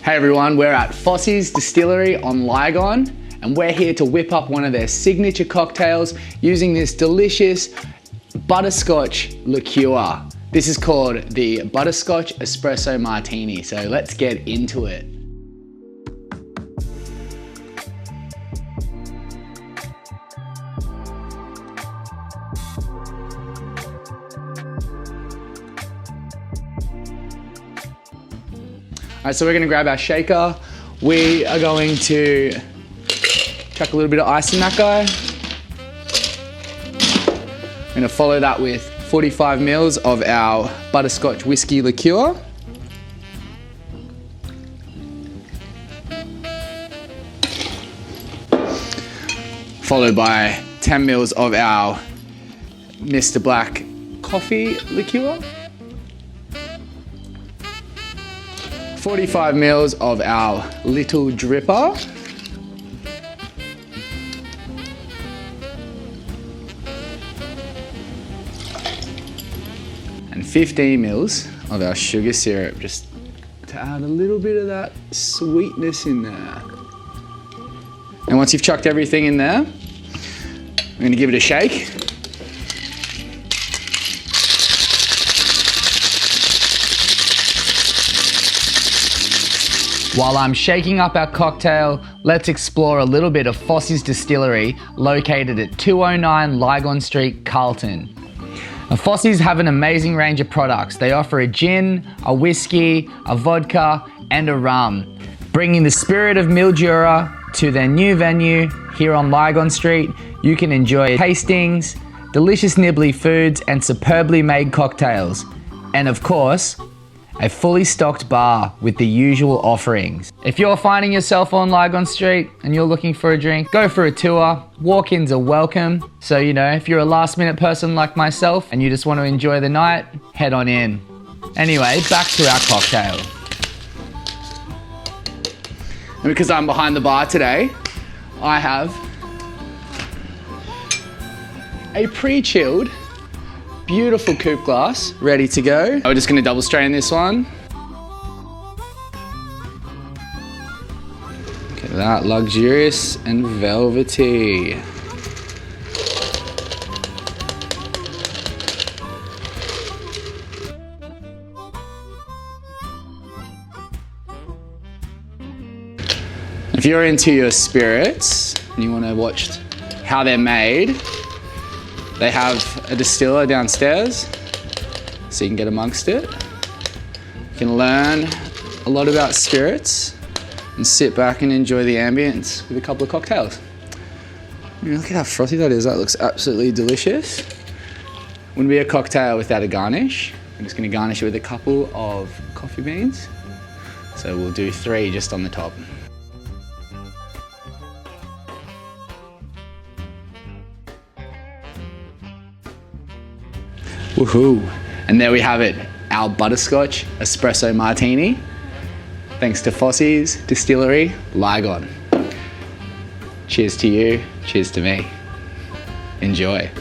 Hey everyone, we're at Fosseys Distillery on Lygon, and we're here to whip up one of their signature cocktails using this delicious butterscotch liqueur. This is called the Butterscotch Espresso Martini, so let's get into it. All right, so we're gonna grab our shaker. We are going to chuck a little bit of ice in that guy. I'm gonna follow that with 45 mils of our Butterscotch Whisky Liqueur. Followed by 10 mils of our Mr. Black Coffee Liqueur. 45 mils of our Little Drippa. And 15 mils of our Sugar Surup, just to add a little bit of that sweetness in there. And once you've chucked everything in there, I'm gonna give it a shake. While I'm shaking up our cocktail, let's explore a little bit of Fosseys Distillery, located at 209 Lygon Street, Carlton. Now, Fosseys have an amazing range of products. They offer a gin, a whiskey, a vodka, and a rum, bringing the spirit of Mildura to their new venue here on Lygon Street. You can enjoy tastings, delicious nibbly foods, and superbly made cocktails. And of course, a fully stocked bar with the usual offerings. If you're finding yourself on Lygon Street and you're looking for a drink, go for a tour. Walk-ins are welcome. So, you know, if you're a last-minute person like myself and you just want to enjoy the night, head on in. Anyway, back to our cocktail. And because I'm behind the bar today, I have a pre-chilled beautiful coupe glass, ready to go. We're just gonna double strain this one. Look at that, luxurious and velvety. If you're into your spirits and you wanna watch how they're made, they have a distiller downstairs, so you can get amongst it. You can learn a lot about spirits and sit back and enjoy the ambience with a couple of cocktails. Look at how frothy that is. That looks absolutely delicious. Wouldn't be a cocktail without a garnish. I'm just gonna garnish it with a couple of coffee beans. So we'll do 3 just on the top. Woohoo! And there we have it, our Butterscotch Espresso Martini. Thanks to Fosseys Distillery Lygon. Cheers to you, cheers to me. Enjoy.